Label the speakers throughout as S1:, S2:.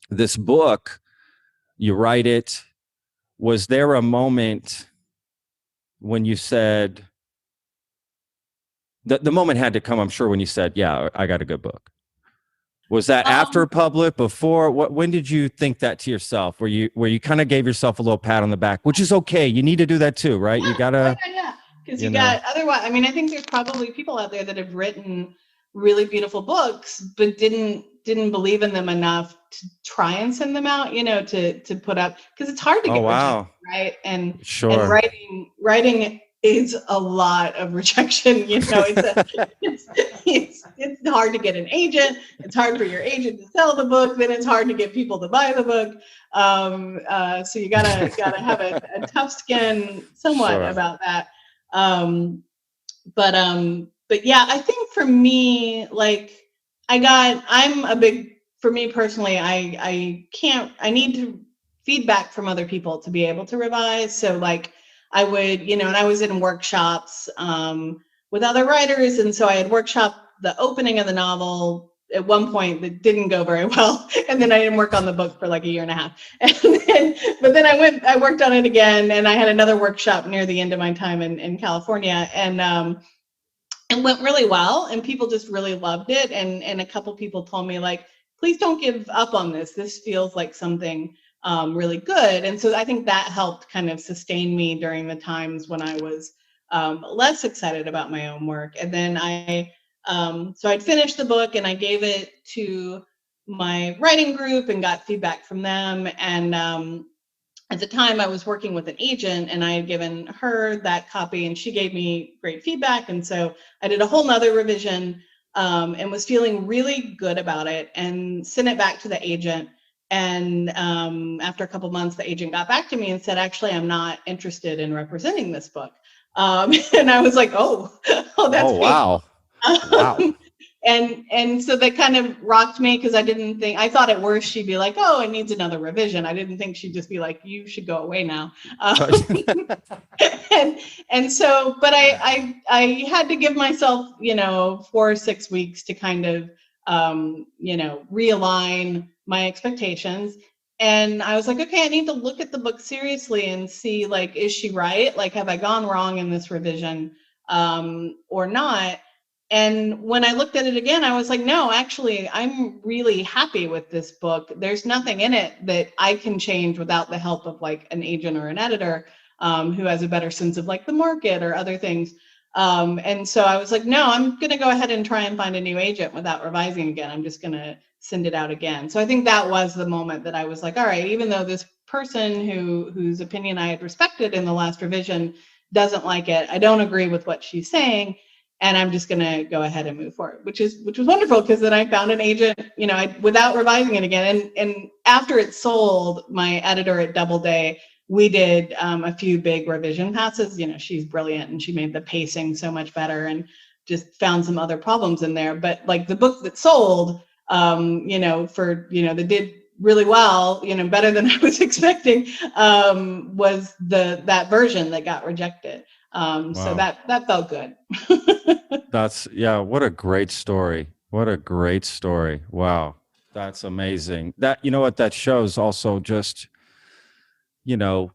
S1: this book, you write it. Was there a moment when you said, the moment had to come, I'm sure, when you said, yeah, I got a good book? Was that after
S2: Um,
S1: public, before? When did you think that to yourself? Where you kind of gave yourself a little pat on the back, which is okay. You need to do that too, right? You
S2: yeah, oh
S1: gotta,
S2: yeah. Because
S1: you
S2: you
S1: know.
S2: got otherwise. I mean, I think there's probably people out there that have written really beautiful books, but didn't believe in them enough to try and send them out. To put up because it's hard to
S1: Oh
S2: get rejected,
S1: wow,
S2: right? And
S1: sure.
S2: writing is a lot of rejection. It's hard to get an agent. It's hard for your agent to sell the book. Then it's hard to get people to buy the book. So you gotta have a tough skin somewhat
S1: Sure.
S2: about that. Um, but yeah, I think for me, like I'm a big for me personally, I need to feedback from other people to be able to revise. So like I would, and I was in workshops with other writers, and so I had workshop the opening of the novel at one point that didn't go very well, and then I didn't work on the book for like a year and a half, but then I worked on it again, and I had another workshop near the end of my time in California, and it went really well, and people just really loved it, and a couple people told me like, please don't give up on this feels like something really good. And so I think that helped kind of sustain me during the times when I was less excited about my own work. And then so I'd finished the book and I gave it to my writing group and got feedback from them. And at the time I was working with an agent and I had given her that copy and she gave me great feedback. And so I did a whole nother revision and was feeling really good about it and sent it back to the agent. And after a couple months, the agent got back to me and said, actually, I'm not interested in representing this book. And I was like, oh, oh,
S1: Oh
S2: that's painful.
S1: wow, wow.
S2: And so that kind of rocked me because I thought at worst she'd be like, oh, it needs another revision. I didn't think she'd just be like, you should go away now. and and so, but I had to give myself 4 or 6 weeks to kind of realign my expectations. And I was like, okay, I need to look at the book seriously and see, like, is she right? Like, have I gone wrong in this revision or not? And when I looked at it again, I was like, no, actually, I'm really happy with this book. There's nothing in it that I can change without the help of like an agent or an editor who has a better sense of like the market or other things. And so I was like, no, I'm going to go ahead and try and find a new agent without revising again. I'm just going to send it out again. So I think that was the moment that I was like, all right, even though this person whose opinion I had respected in the last revision doesn't like it, I don't agree with what she's saying, and I'm just going to go ahead and move forward, which was wonderful because then I found an agent, without revising it again. And after it sold, my editor at Doubleday, we did a few big revision passes. She's brilliant and she made the pacing so much better and just found some other problems in there. But like the book that sold, that did really well, better than I was expecting, was that version that got rejected. So
S1: Wow.
S2: that felt good.
S1: Yeah, what a great story. What a great story. Wow. That's amazing. That, you know what that shows also, just, you know,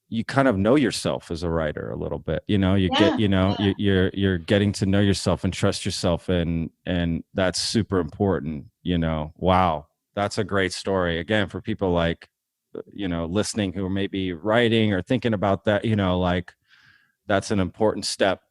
S1: you kind of know yourself as a writer a little bit. You get,
S2: Yeah, yeah,
S1: you're getting to know yourself and trust yourself, and that's super important. Wow. That's a great story. Again, for people like, listening, who are maybe writing or thinking about that, like, that's an important step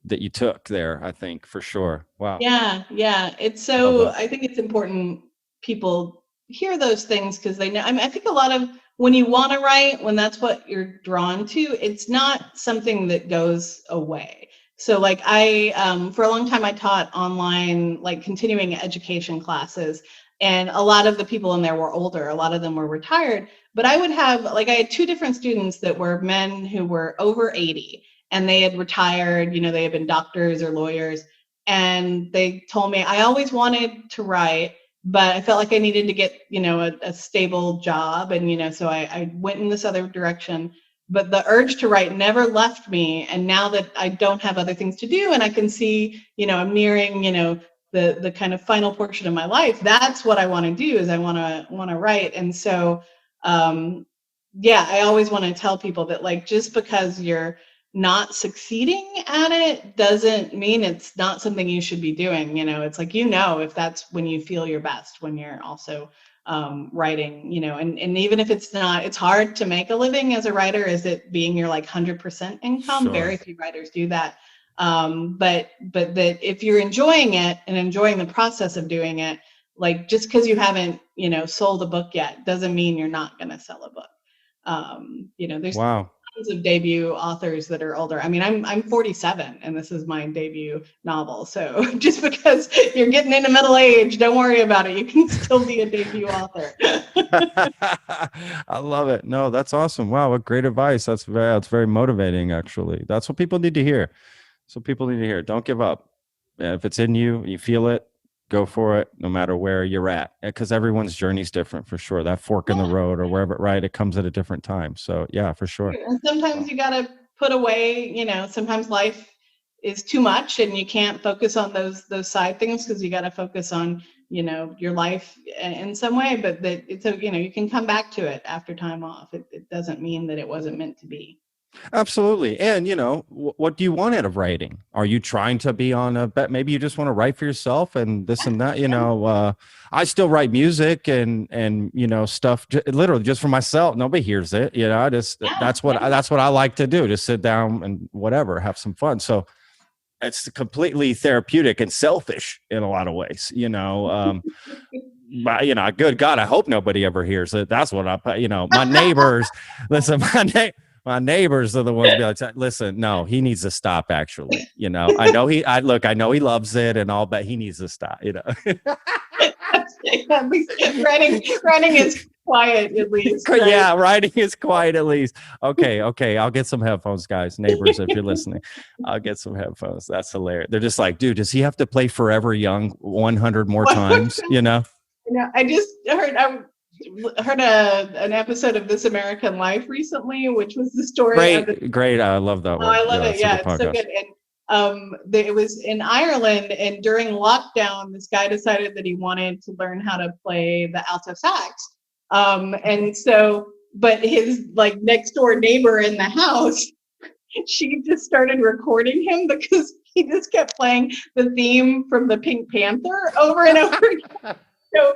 S1: that you took there, I think, for sure. Wow.
S2: yeah, yeah.
S1: Love that.
S2: I think it's important people hear those things because they know. I mean, I think a lot of when you want to write, when that's what you're drawn to, it's not something that goes away. So, like, for a long time, I taught online, like, continuing education classes, and a lot of the people in there were older. A lot of them were retired, but I had two different students that were men who were over 80 and they had retired. They had been doctors or lawyers, and they told me I always wanted to write, but I felt like I needed to get a stable job, and so I went in this other direction, but the urge to write never left me. And now that I don't have other things to do and I can see I'm nearing the kind of final portion of my life, that's what I want to do, is I want to write. And so, yeah, I always want to tell people that, like, just because you're not succeeding at it doesn't mean it's not something you should be doing. It's like, if that's when you feel your best, when you're also writing, and even if it's not, it's hard to make a living as a writer. Is it being your like 100% income?
S1: Sure.
S2: Very few writers do that. But that if you're enjoying it and enjoying the process of doing it, like, just because you haven't, sold a book yet doesn't mean you're not going to sell a book. There's
S1: Wow.
S2: tons of debut authors that are older. I mean, I'm 47 and this is my debut novel. So just because you're getting into middle age, don't worry about it. You can still be a debut author.
S1: I love it. No, that's awesome. Wow, what great advice. That's very motivating, actually. That's what people need to hear. So people need to hear. Don't give up. If it's in you, you feel it, go for it, no matter where you're at. Because everyone's journey is different, for sure. That fork in the
S2: Yeah.
S1: road or wherever, right? It comes at a different time. So yeah, for sure.
S2: And sometimes you got to put away, sometimes life is too much and you can't focus on those side things, because you got to focus on, your life in some way. But that it's you can come back to it after time off. It doesn't mean that it wasn't meant to be.
S1: Absolutely. And, what do you want out of writing? Are you trying to be on a bet? Maybe you just want to write for yourself and this and that, I still write music and, stuff literally just for myself. Nobody hears it. I just, that's what I like to do. Just sit down and whatever, have some fun. So it's completely therapeutic and selfish in a lot of ways, but good God, I hope nobody ever hears it. That's what my neighbors, listen, my neighbors are the ones be like, listen, no, he needs to stop. Actually, I know I know he loves it and all, but he needs to stop.
S2: At least writing is quiet, at least. Right?
S1: Yeah, writing is quiet at least. Okay, I'll get some headphones, guys. Neighbors, if you're listening, I'll get some headphones. That's hilarious. They're just like, dude, does he have to play Forever Young 100 more times?
S2: I just heard an episod of This American Life recently, which was the story
S1: great. I love that one.
S2: I love it. Yeah, it's so
S1: podcast.
S2: good. And it was in Ireland, and during lockdown, this guy decided that he wanted to learn how to play the alto sax. And so, but his like next door neighbor in the house, she just started recording him because he just kept playing the theme from the Pink Panther over and over again. So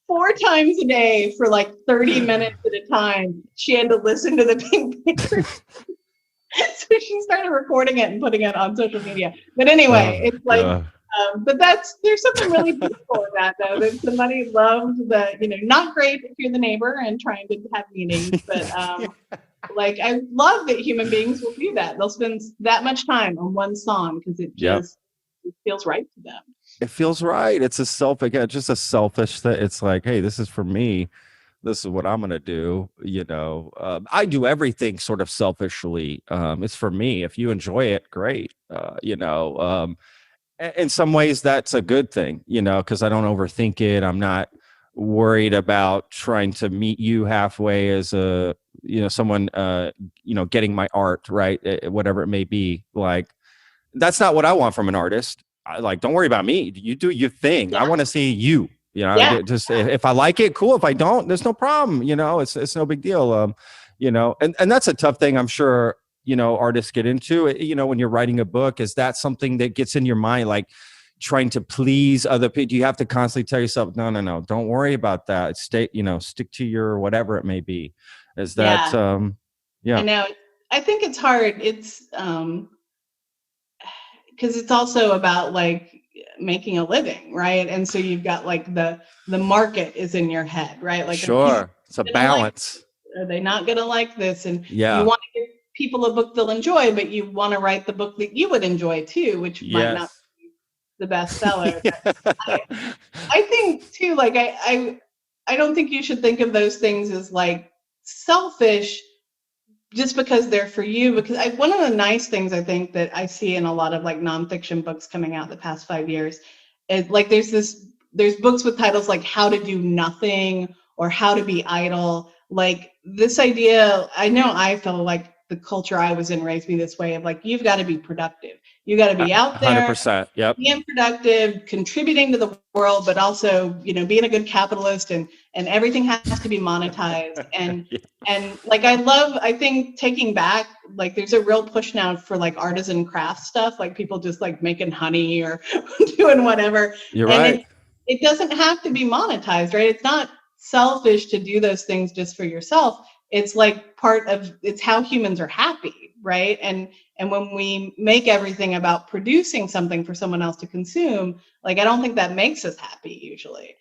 S2: 4 times a day for like 30 minutes at a time, she had to listen to the Pink Panther. So she started recording it and putting it on social media. But anyway, it's like, but there's something really beautiful in that, though, that somebody loved not great if you're the neighbor and trying to have meetings, but like, I love that human beings will do that. They'll spend that much time on one song because it just it feels right to them.
S1: It feels right. It's just a selfish thing. It's like, hey, this is for me. This is what I'm going to do. I do everything sort of selfishly. It's for me. If you enjoy it, great. In some ways that's a good thing, because I don't overthink it. I'm not worried about trying to meet you halfway as someone, getting my art, right. Whatever it may be. Like, that's not what I want from an artist. Don't worry about me. You do your thing. I want to see you. Just if I like it, cool. If I don't, there's no problem. It's no big deal. And that's a tough thing, I'm sure, artists get into. When you're writing a book, is that something that gets in your mind, like trying to please other people? You have to constantly tell yourself, no, don't worry about that. Stick to your whatever it may be. Is that,
S2: I know. I think it's hard. It's, because it's also about like making a living, right? And so you've got like the market is in your head, right? Like,
S1: sure, it's a balance.
S2: Are they not going to like this? And
S1: you
S2: want to give people a book they'll enjoy, but you want to write the book that you would enjoy too, which might not be the bestseller. I think too, like I don't think you should think of those things as like selfish just because they're for you. Because one of the nice things I think that I see in a lot of like nonfiction books coming out the past 5 years is like there's books with titles like How to Do Nothing or How to Be Idle. Like this idea, I know I feel like the culture I was in raised me this way of like, you've got to be productive. You got to be out there
S1: 100%. Yep.
S2: being productive, contributing to the world, but also, being a good capitalist, and everything has to be monetized.
S1: Yeah.
S2: And like, I think taking back, like there's a real push now for like artisan craft stuff, like people just like making honey or doing whatever.
S1: You're
S2: And
S1: right.
S2: it doesn't have to be monetized, right? It's not selfish to do those things just for yourself. It's like it's how humans are happy, right? And when we make everything about producing something for someone else to consume, like I don't think that makes us happy usually.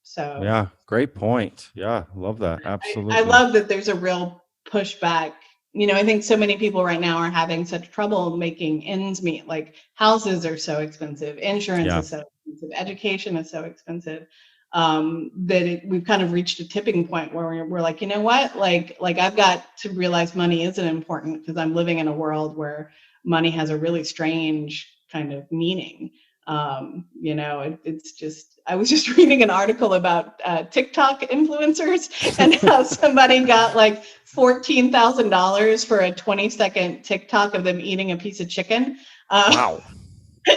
S2: So
S1: Yeah, great point. Yeah, love that.
S2: I
S1: Absolutely.
S2: love that there's a real pushback. I think so many people right now are having such trouble making ends meet. Like houses are so expensive, insurance
S1: Yeah.
S2: is so expensive, education is so expensive, that we've kind of reached a tipping point where we're like, you know what? Like I've got to realize money isn't important because I'm living in a world where money has a really strange kind of meaning. It's just, I was just reading an article about TikTok influencers and how somebody got like $14,000 for a 20-second TikTok of them eating a piece of chicken.
S1: Wow.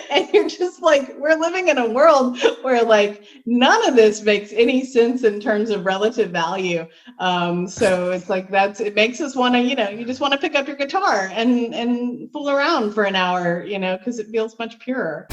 S2: And you're just like, we're living in a world where like none of this makes any sense in terms of relative value. So it's like it makes us want to, you just want to pick up your guitar and fool around for an hour, because it feels much purer.